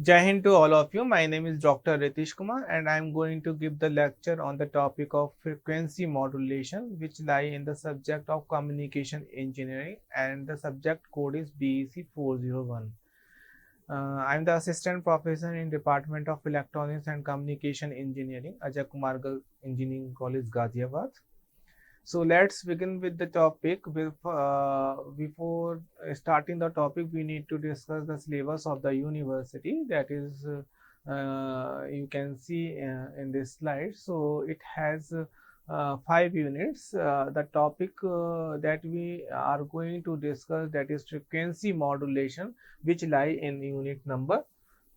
Jai Hind to all of you. My name is Dr. Ritish Kumar and I am going to give the lecture on the topic of frequency modulation, which lie in the subject of communication engineering, and the subject code is BEC 401. I am the assistant professor in Department of Electronics and Communication Engineering, Ajay Kumar Engineering College, Ghaziabad. So let's begin with the topic. Before starting the topic, we need to discuss the syllabus of the university. That is, you can see in this slide. So it has 5 units. The topic that we are going to discuss, that is frequency modulation, which lie in unit number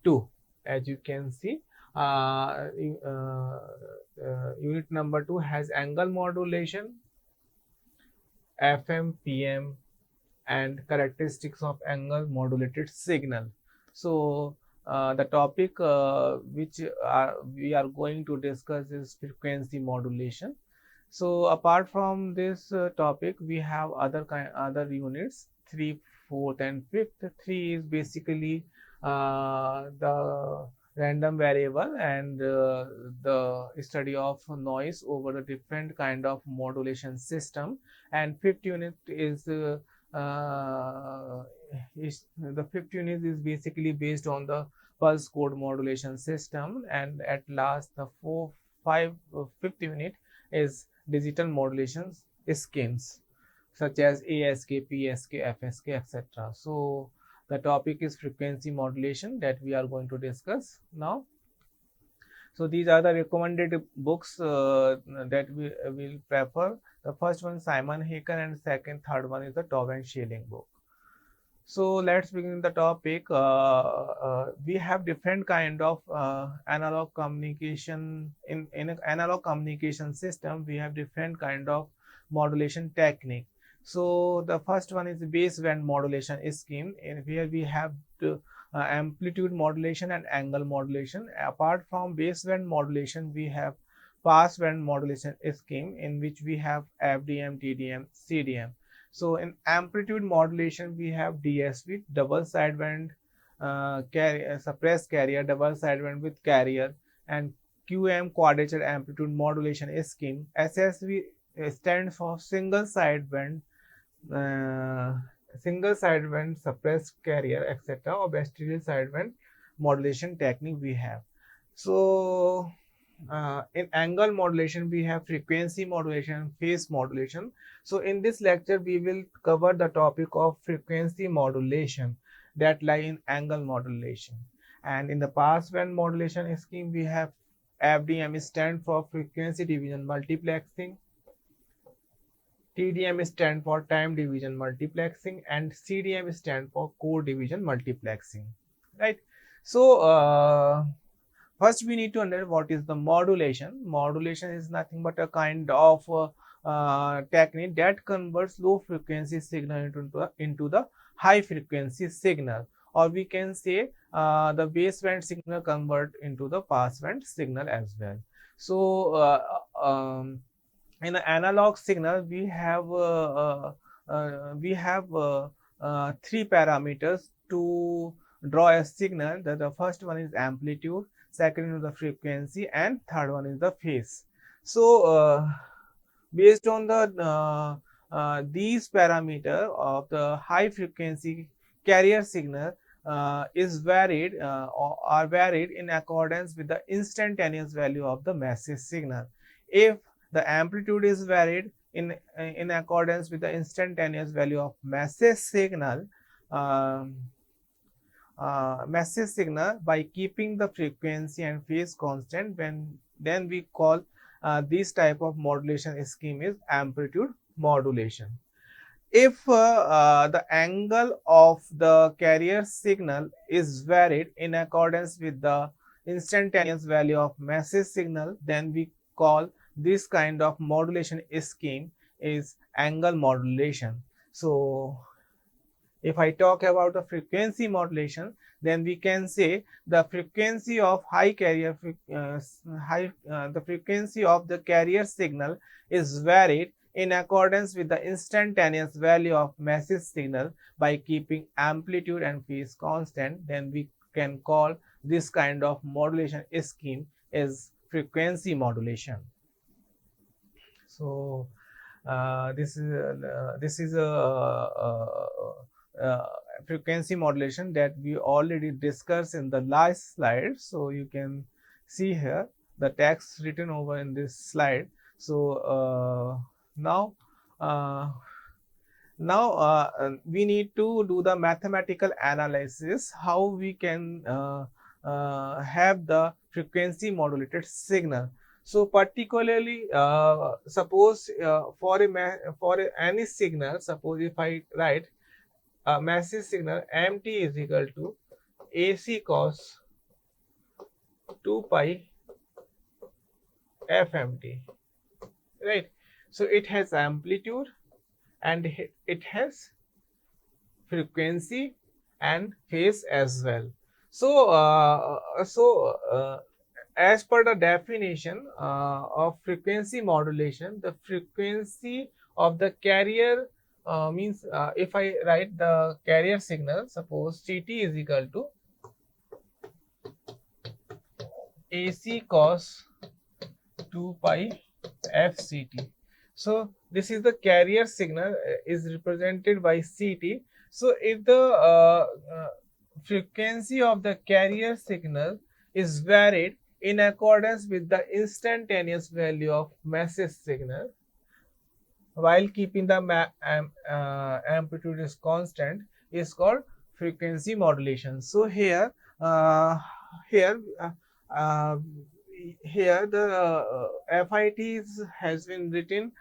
2. As you can see, unit number 2 has angle modulation, FM, PM, and characteristics of angle modulated signal. So the topic which we are going to discuss is frequency modulation. So apart from this topic, we have other units, 3, 4th, and 5th. 3 is basically the random variable and the study of noise over the different kind of modulation system. And 5th unit the 5th unit is basically based on the pulse code modulation system. And at last, the 5th unit is digital modulation schemes such as ASK, PSK, FSK, etc. So the topic is frequency modulation that we are going to discuss now. So these are the recommended books that we will prefer. The first one, Simon Haken, and third one is the Taub and Schelling book. So let's begin the topic. We have different kind of analog communication. In an analog communication system, we have different kind of modulation technique. So the first one is the baseband modulation scheme, and here we have the amplitude modulation and angle modulation. Apart from baseband modulation, we have passband modulation scheme, in which we have FDM, TDM, CDM. So in amplitude modulation, we have DSP, double sideband carrier, suppressed carrier, double sideband with carrier, and QM, quadrature amplitude modulation scheme. SSV stands for single sideband suppressed carrier, etc., or bastille sideband modulation technique we have. So in angle modulation, we have frequency modulation, phase modulation. So in this lecture, we will cover the topic of frequency modulation that lie in angle modulation. And in the passband modulation scheme, we have FDM stand for frequency division multiplexing, TDM stand for time division multiplexing, and CDM stand for code division multiplexing, right? So first, we need to understand what is the modulation. Modulation is nothing but a kind of technique that converts low frequency signal into the high frequency signal, or we can say the baseband signal convert into the passband signal as well. So in an analog signal, we have 3 parameters to draw a signal. The first one is amplitude, second is the frequency, and third one is the phase. So based on the these parameter of the high frequency carrier signal is varied or are varied in accordance with the instantaneous value of the message signal. If the amplitude is varied in accordance with the instantaneous value of message signal, by keeping the frequency and phase constant, then we call this type of modulation scheme is amplitude modulation. If the angle of the carrier signal is varied in accordance with the instantaneous value of message signal, then we call this kind of modulation scheme is angle modulation. So if I talk about the frequency modulation, then we can say the frequency of the frequency of the carrier signal is varied in accordance with the instantaneous value of message signal by keeping amplitude and phase constant. Then we can call this kind of modulation scheme is frequency modulation. So this is a frequency modulation that we already discussed in the last slide. So you can see here the text written over in this slide. So now uh, we need to do the mathematical analysis how we can have the frequency modulated signal. So particularly suppose for any signal, suppose if I write a massive signal mt is equal to AC cos 2 pi fmt, right? So it has amplitude and it has frequency and phase as well. So as per the definition of frequency modulation, the frequency of the carrier means if I write the carrier signal, suppose Ct is equal to AC cos 2 pi fct. So this is the carrier signal is represented by Ct. So if the frequency of the carrier signal is varied in accordance with the instantaneous value of message signal while keeping the amplitude is constant, is called frequency modulation. So here here uh, here the FIT has been written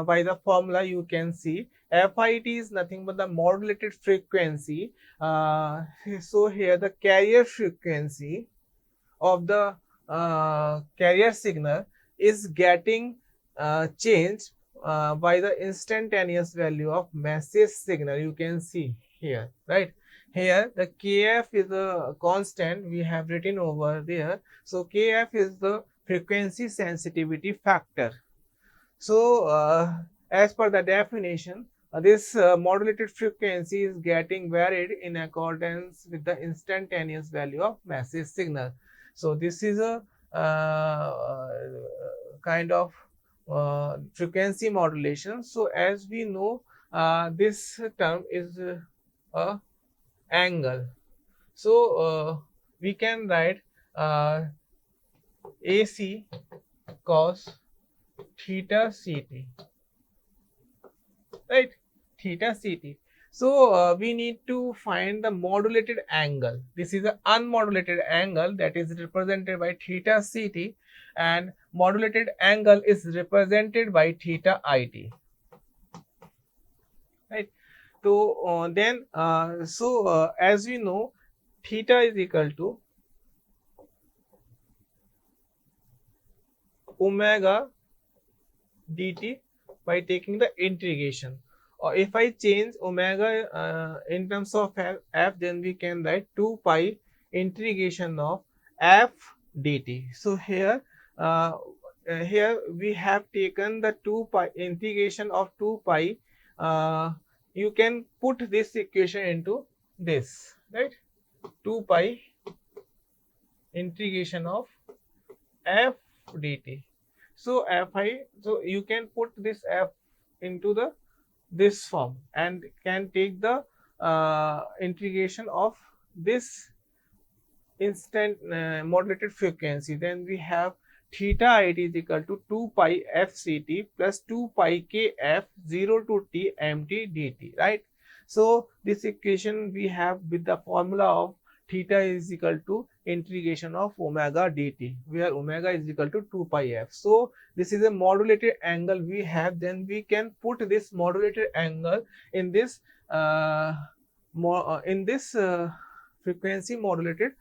by the formula. You can see FIT is nothing but the modulated frequency. So here the carrier frequency of the carrier signal is getting changed by the instantaneous value of message signal. You can see here, right? Here the kf is a constant we have written over there. So kf is the frequency sensitivity factor. So as per the definition, this modulated frequency is getting varied in accordance with the instantaneous value of message signal. So this is a kind of frequency modulation. So as we know, this term is a angle. So we can write AC cos theta ct, right? Theta ct. So we need to find the modulated angle. This is an unmodulated angle that is represented by theta ct, and modulated angle is represented by theta it, right? So then as we know, theta is equal to omega dt by taking the integration. Or if I change omega in terms of f, then we can write 2 pi integration of f dt. So here we have taken the 2 pi integration of 2 pi. You can put this equation into this, right? 2 pi integration of f dt. So so you can put this f into this form and can take the integration of this instant modulated frequency. Then we have theta it is equal to 2 pi fct plus 2 pi kf 0 to t mt dt, right? So this equation we have with the formula of theta is equal to integration of omega dt, where omega is equal to 2 pi f. So this is a modulated angle we have. Then we can put this modulated angle in this frequency modulated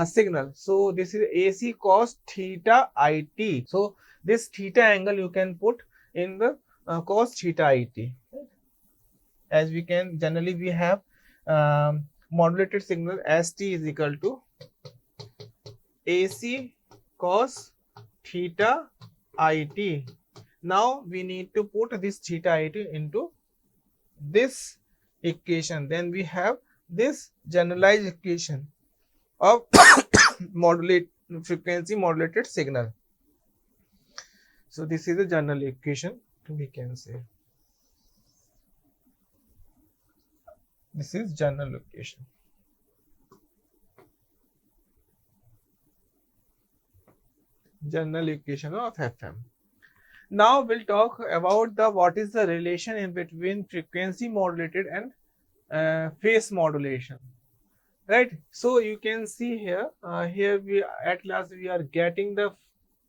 signal. So this is AC cos theta it. So this theta angle you can put in the cos theta it. As we can generally we have modulated signal ST is equal to AC cos theta it. Now we need to put this theta it into this equation. Then we have this generalized equation of frequency modulated signal. So this is the general equation, we can say. This is general equation. General equation of FM. Now we'll talk about the what is the relation in between frequency modulated and phase modulation. Right. So you can see here, here we at last we are getting the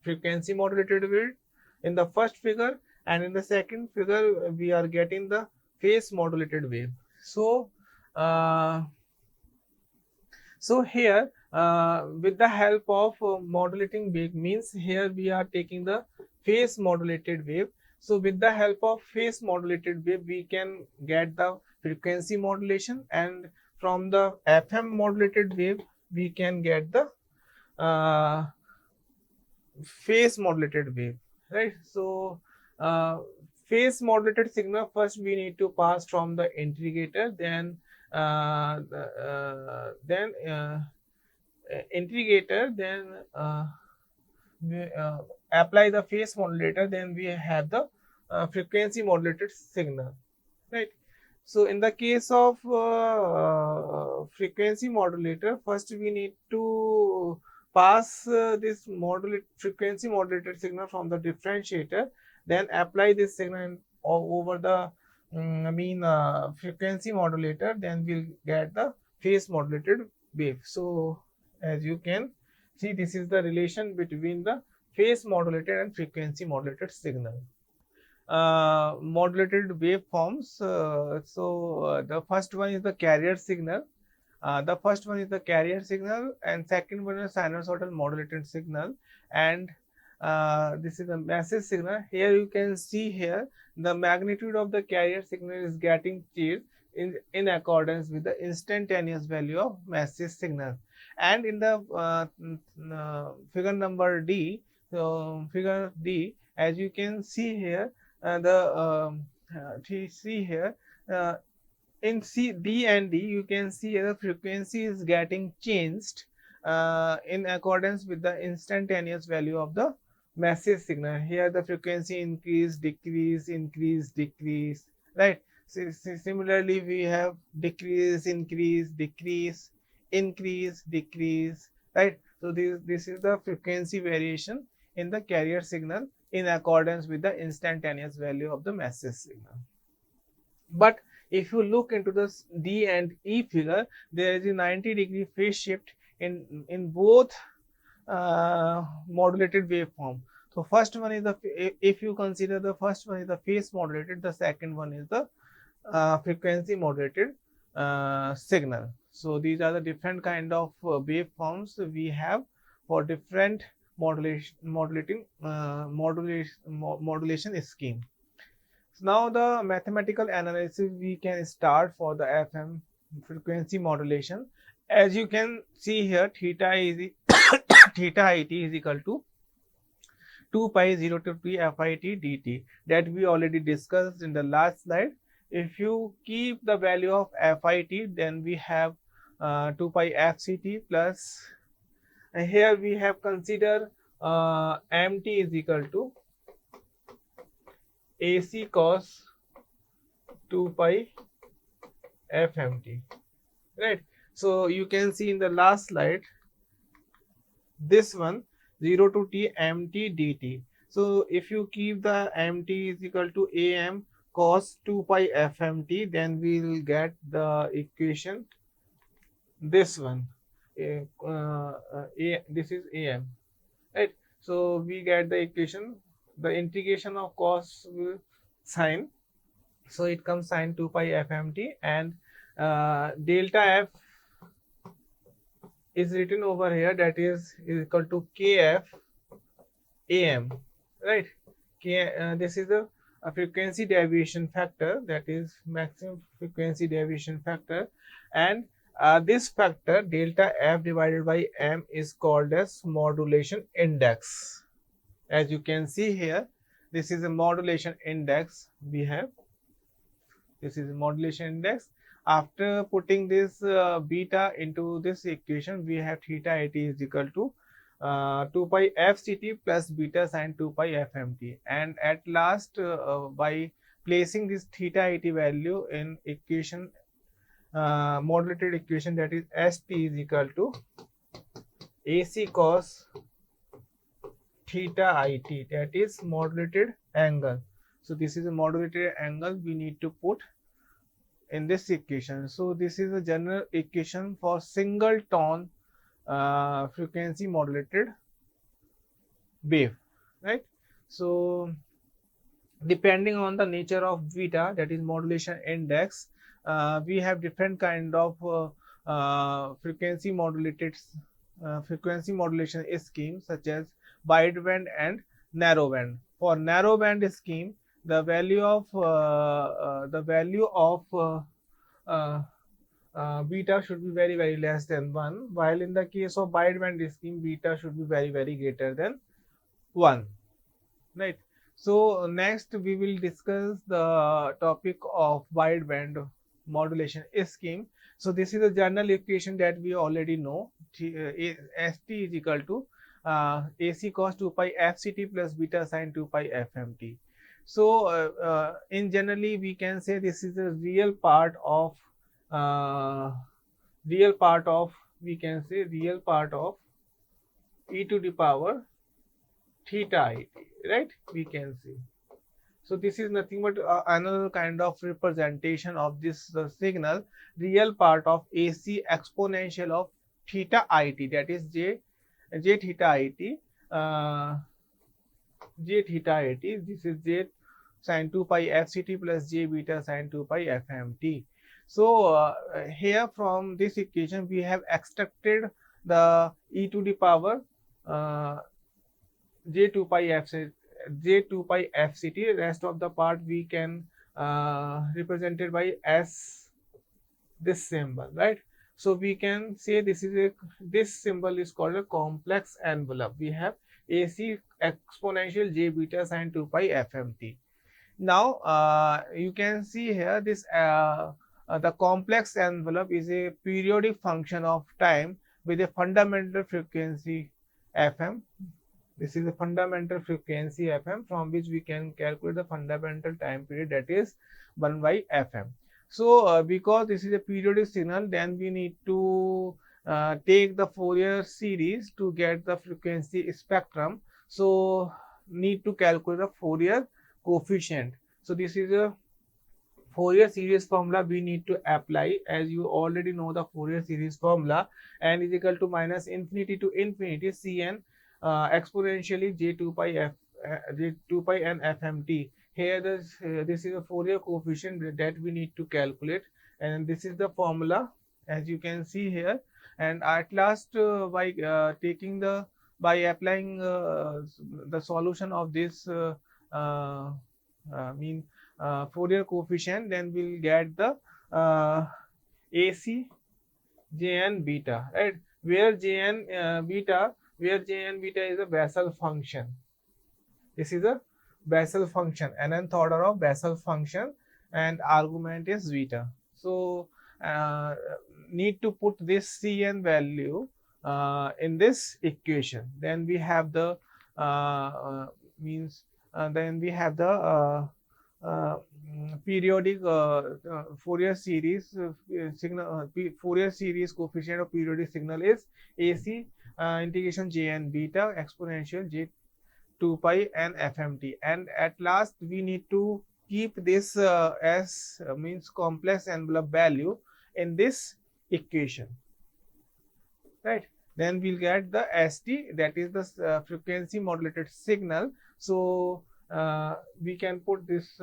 frequency modulated wave in the first figure, and in the second figure we are getting the phase modulated wave. So here with the help of modulating wave, means here we are taking the phase modulated wave. So with the help of phase modulated wave we can get the frequency modulation, and from the FM modulated wave we can get the uh, phase modulated wave, right? So phase modulated signal, first we need to pass from the integrator, then integrator, then we apply the phase modulator, then we have the frequency modulated signal, right? So in the case of frequency modulator, first we need to pass this frequency modulated signal from the differentiator, then apply this signal over the frequency modulator, then we'll get the phase modulated wave. So as you can see, this is the relation between the phase modulated and frequency modulated signal. Modulated waveforms. The first one is the carrier signal. And second one is sinusoidal modulated signal, and this is a message signal. Here you can see here the magnitude of the carrier signal is getting changed in accordance with the instantaneous value of message signal. And in the figure number D, so figure D, as you can see here, see here in D and D, you can see the frequency is getting changed in accordance with the instantaneous value of the message signal. Here the frequency increase, decrease, increase, decrease, right? Similarly, we have decrease, increase, decrease, increase, decrease, right? So this is the frequency variation in the carrier signal in accordance with the instantaneous value of the message signal. But if you look into the D and E figure, there is a 90-degree phase shift in both modulated waveform. So first one is the, if you consider the first one is the phase modulated, the second one is the frequency modulated signal. So these are the different kind of waveforms we have for different modulation scheme. So now the mathematical analysis we can start for the FM frequency modulation. As you can see here, theta is theta it is equal to 2 pi 0 to t fit dt, that we already discussed in the last slide. If you keep the value of fit, then we have 2 pi fct plus, and here we have considered mt is equal to AC cos 2 pi fmt, right? So you can see in the last slide, this one 0 to t mt dt. So if you keep the mt is equal to am cos 2 pi fmt, then we will get the equation, this one, this is am, right? So we get the equation, the integration of cos will sine, so it comes sine 2 pi fmt, and delta f is written over here, that is equal to kf am, right? This is a frequency deviation factor, that is maximum frequency deviation factor, and this factor delta f divided by m is called as modulation index. As you can see here, this is a modulation index we have. This is a modulation index. After putting this beta into this equation, we have theta it is equal to 2 pi fct plus beta sine 2 pi fmt, and at last by placing this theta it value in equation, modulated equation, that is st is equal to ac cos theta it, that is modulated angle. So this is a modulated angle we need to put in this equation. So this is a general equation for single tone frequency modulated wave, right? So depending on the nature of beta, that is modulation index, we have different kind of frequency modulation scheme, such as wideband and narrowband. For narrowband scheme, the value of uh, beta should be very less than 1, while in the case of wideband scheme, beta should be very greater than 1, right? So next we will discuss the topic of wideband modulation scheme. So this is a general equation that we already know. St is equal to AC cos 2 pi fct plus beta sine 2 pi fmt. So in generally we can say this is a real part of uh, we can say real part of e to the power theta it, right? We can see. So this is nothing but another kind of representation of this signal, real part of AC exponential of theta it, that is j theta it, uh, j theta it. This is j sin 2 pi fct plus j beta sin 2 pi fmt. So here from this equation we have extracted the e to the power uh, j2 pi fct. Rest of the part we can represented by s this symbol, right? So we can say this symbol is called a complex envelope. We have AC exponential j beta sine 2 pi fmt. Now you can see here this the complex envelope is a periodic function of time with a fundamental frequency fm. This is a fundamental frequency Fm, from which we can calculate the fundamental time period, that is 1 by Fm. So because this is a periodic signal, then we need to take the Fourier series to get the frequency spectrum. So need to calculate the Fourier coefficient. So this is a Fourier series formula we need to apply. As you already know the Fourier series formula, n is equal to minus infinity to infinity Cn exponentially j2 pi j2 pi n fmt. Here this is a Fourier coefficient that we need to calculate, and this is the formula as you can see here. And at last by applying the solution of this uh, mean Fourier coefficient, then we'll get the AC Jn beta, right? Where Jn beta is a Bessel function. This is a Bessel function, nth order of Bessel function, and argument is beta. So uh, need to put this Cn value in this equation. Then we have the means then we have the periodic Fourier series Fourier series coefficient of periodic signal is AC integration Jn beta exponential j 2 pi n fmt, and at last we need to keep this as means complex envelope value in this equation, right? Then we'll get the st, that is the frequency modulated signal. So we can put this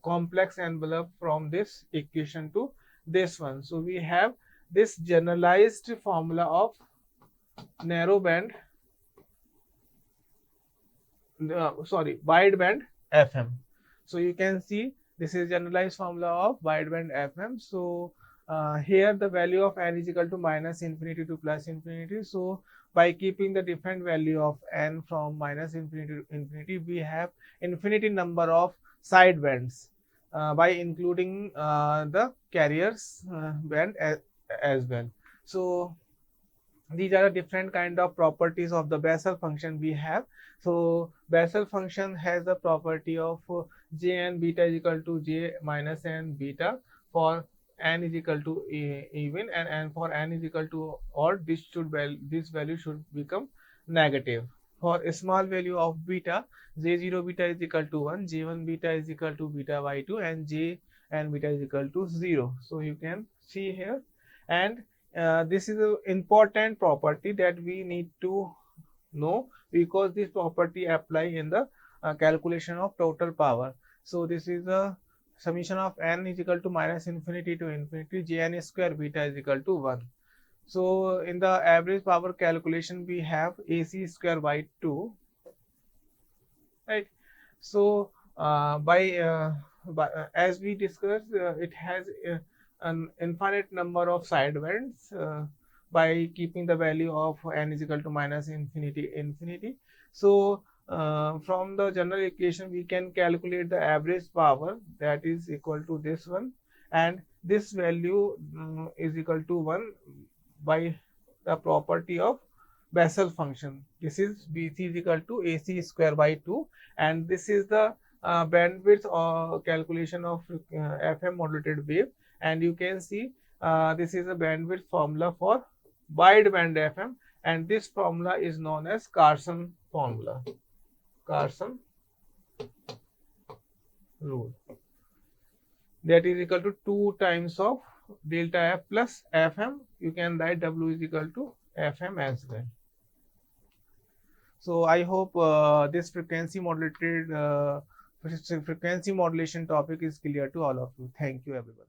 complex envelope from this equation to this one. So we have this generalized formula of narrowband wideband FM. So you can see this is generalized formula of wideband FM. So here the value of n is equal to minus infinity to plus infinity. So by keeping the different value of n from minus infinity to infinity, we have infinity number of sidebands by including the carriers band as well. So these are the different kind of properties of the Bessel function we have. So Bessel function has the property of j n beta is equal to j minus n beta for n is equal to even, and for n is equal to odd, this value should become negative. For a small value of beta, j0 beta is equal to 1, j1 beta is equal to beta by 2, and j n beta is equal to 0. So you can see here. And this is an important property that we need to know, because this property apply in the calculation of total power. So this is a summation of n is equal to minus infinity to infinity jn square beta is equal to 1. So in the average power calculation we have AC square by 2, right? So as we discussed, it has an infinite number of side bands by keeping the value of n is equal to minus infinity. So from the general equation we can calculate the average power, that is equal to this one, and this value is equal to 1 by the property of Bessel function. This is BC is equal to AC square by 2, and this is the bandwidth or calculation of FM modulated wave. And you can see this is a bandwidth formula for wideband FM, and this formula is known as Carson formula, Carson rule, that is equal to 2 times of delta F plus FM. You can write W is equal to FM as well. So I hope this frequency modulation topic is clear to all of you. Thank you everyone.